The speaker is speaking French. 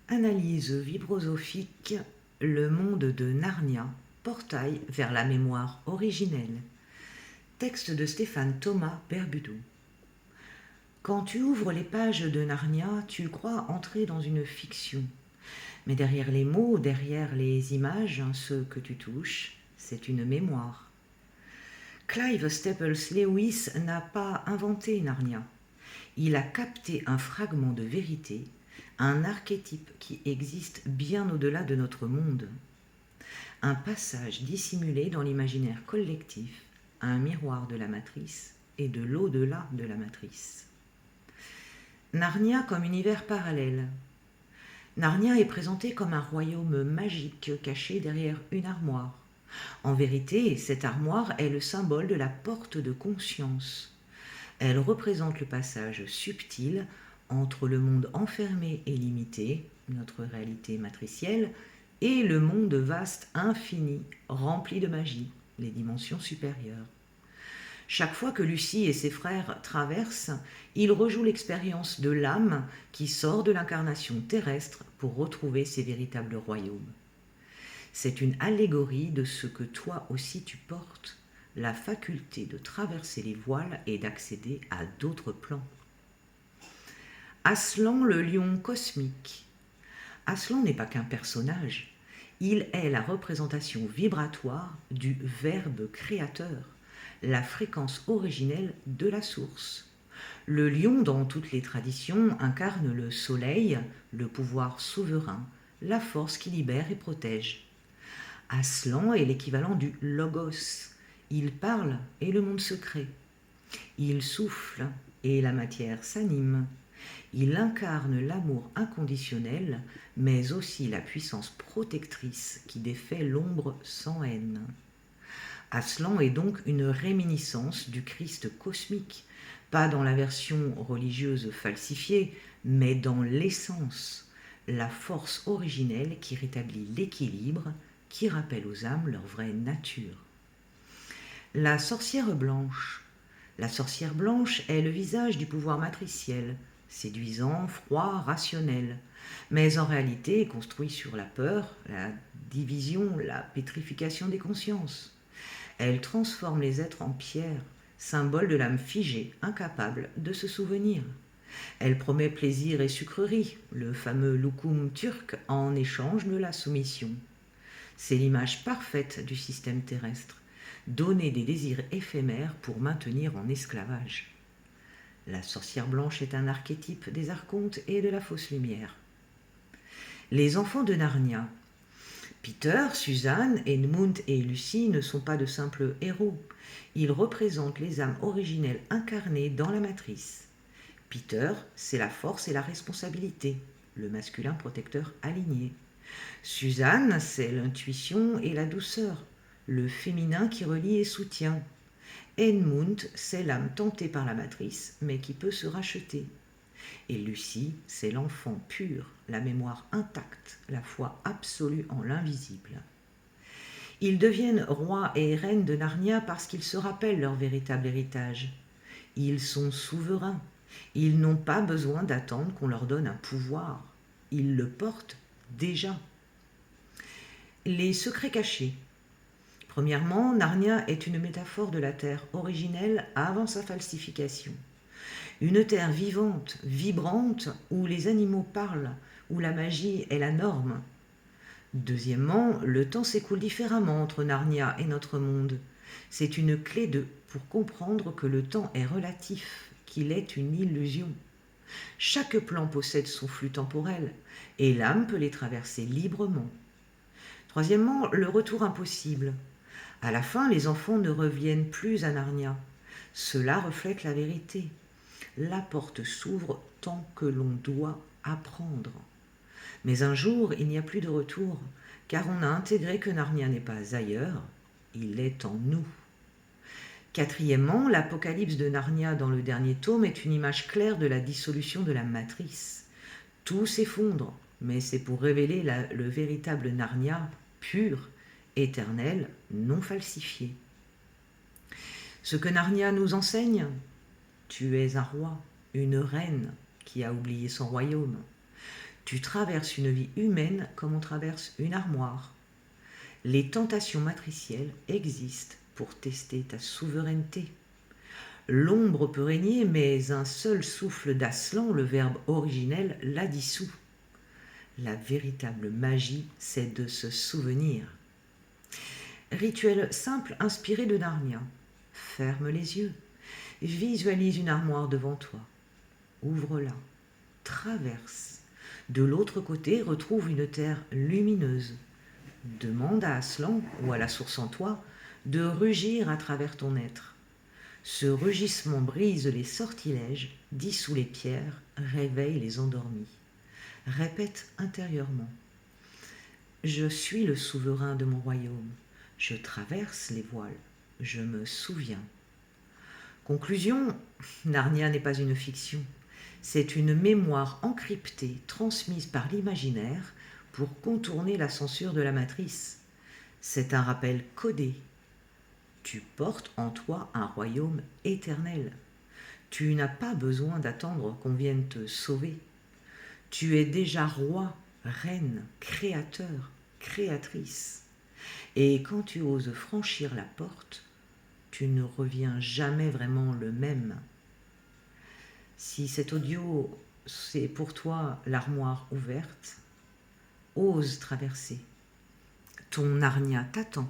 Analyse vibrosophique, le monde de Narnia, portail vers la mémoire originelle. Texte de Stéphane Thomas Berbudou. Quand tu ouvres les pages de Narnia, tu crois entrer dans une fiction. Mais derrière les mots, derrière les images, ce que tu touches, c'est une mémoire. Clive Staples Lewis n'a pas inventé Narnia. Il a capté un fragment de vérité, un archétype qui existe bien au-delà de notre monde. Un passage dissimulé dans l'imaginaire collectif, un miroir de la matrice et de l'au-delà de la matrice. Narnia comme univers parallèle. Narnia est présenté comme un royaume magique caché derrière une armoire. En vérité, cette armoire est le symbole de la porte de conscience. Elle représente le passage subtil entre le monde enfermé et limité, notre réalité matricielle, et le monde vaste, infini, rempli de magie, les dimensions supérieures. Chaque fois que Lucie et ses frères traversent, ils rejouent l'expérience de l'âme qui sort de l'incarnation terrestre pour retrouver ses véritables royaumes. C'est une allégorie de ce que toi aussi tu portes, la faculté de traverser les voiles et d'accéder à d'autres plans. Aslan le lion cosmique. Aslan n'est pas qu'un personnage, il est la représentation vibratoire du verbe créateur, la fréquence originelle de la source. Le lion, dans toutes les traditions, incarne le soleil, le pouvoir souverain, la force qui libère et protège. Aslan est l'équivalent du logos. Il parle et le monde se crée. Il souffle et la matière s'anime. Il incarne l'amour inconditionnel, mais aussi la puissance protectrice qui défait l'ombre sans haine. Aslan est donc une réminiscence du Christ cosmique, pas dans la version religieuse falsifiée, mais dans l'essence, la force originelle qui rétablit l'équilibre, qui rappelle aux âmes leur vraie nature. La sorcière blanche. La sorcière blanche est le visage du pouvoir matriciel, séduisant, froid, rationnel, mais en réalité est construit sur la peur, la division, la pétrification des consciences. Elle transforme les êtres en pierre, symbole de l'âme figée, incapable de se souvenir. Elle promet plaisir et sucrerie, le fameux loukoum turc, en échange de la soumission. C'est l'image parfaite du système terrestre, donner des désirs éphémères pour maintenir en esclavage. La sorcière blanche est un archétype des archontes et de la fausse lumière. Les enfants de Narnia. Peter, Suzanne, Edmund et Lucie ne sont pas de simples héros. Ils représentent les âmes originelles incarnées dans la matrice. Peter, c'est la force et la responsabilité, le masculin protecteur aligné. Suzanne, c'est l'intuition et la douceur, le féminin qui relie et soutient. Edmund, c'est l'âme tentée par la matrice, mais qui peut se racheter. Et Lucie, c'est l'enfant pur, la mémoire intacte, la foi absolue en l'invisible. Ils deviennent rois et reines de Narnia parce qu'ils se rappellent leur véritable héritage. Ils sont souverains. Ils n'ont pas besoin d'attendre qu'on leur donne un pouvoir. Ils le portent déjà. Les secrets cachés. Premièrement, Narnia est une métaphore de la terre originelle avant sa falsification. Une terre vivante, vibrante, où les animaux parlent, où la magie est la norme. Deuxièmement, le temps s'écoule différemment entre Narnia et notre monde. C'est une clé pour comprendre que le temps est relatif, qu'il est une illusion. Chaque plan possède son flux temporel, et l'âme peut les traverser librement. Troisièmement, le retour impossible. À la fin, les enfants ne reviennent plus à Narnia. Cela reflète la vérité. La porte s'ouvre tant que l'on doit apprendre. Mais un jour, il n'y a plus de retour, car on a intégré que Narnia n'est pas ailleurs, il est en nous. Quatrièmement, l'Apocalypse de Narnia dans le dernier tome est une image claire de la dissolution de la matrice. Tout s'effondre, mais c'est pour révéler le véritable Narnia, pur, éternel, non falsifié. Ce que Narnia nous enseigne, tu es un roi, une reine qui a oublié son royaume. Tu traverses une vie humaine comme on traverse une armoire. Les tentations matricielles existent pour tester ta souveraineté. L'ombre peut régner, mais un seul souffle d'Aslan, le verbe originel, la dissout. La véritable magie, c'est de se souvenir. Rituel simple inspiré de Narnia. Ferme les yeux. Visualise une armoire devant toi. Ouvre-la. Traverse. De l'autre côté, retrouve une terre lumineuse. Demande à Aslan ou à la source en toi de rugir à travers ton être. Ce rugissement brise les sortilèges, dissout les pierres, réveille les endormis. Répète intérieurement. Je suis le souverain de mon royaume. Je traverse les voiles. Je me souviens. Conclusion, Narnia n'est pas une fiction. C'est une mémoire encryptée, transmise par l'imaginaire pour contourner la censure de la matrice. C'est un rappel codé. Tu portes en toi un royaume éternel. Tu n'as pas besoin d'attendre qu'on vienne te sauver. Tu es déjà roi, reine, créateur, créatrice. Et quand tu oses franchir la porte, tu ne reviens jamais vraiment le même. Si cet audio, c'est pour toi l'armoire ouverte, ose traverser. Ton Narnia t'attend.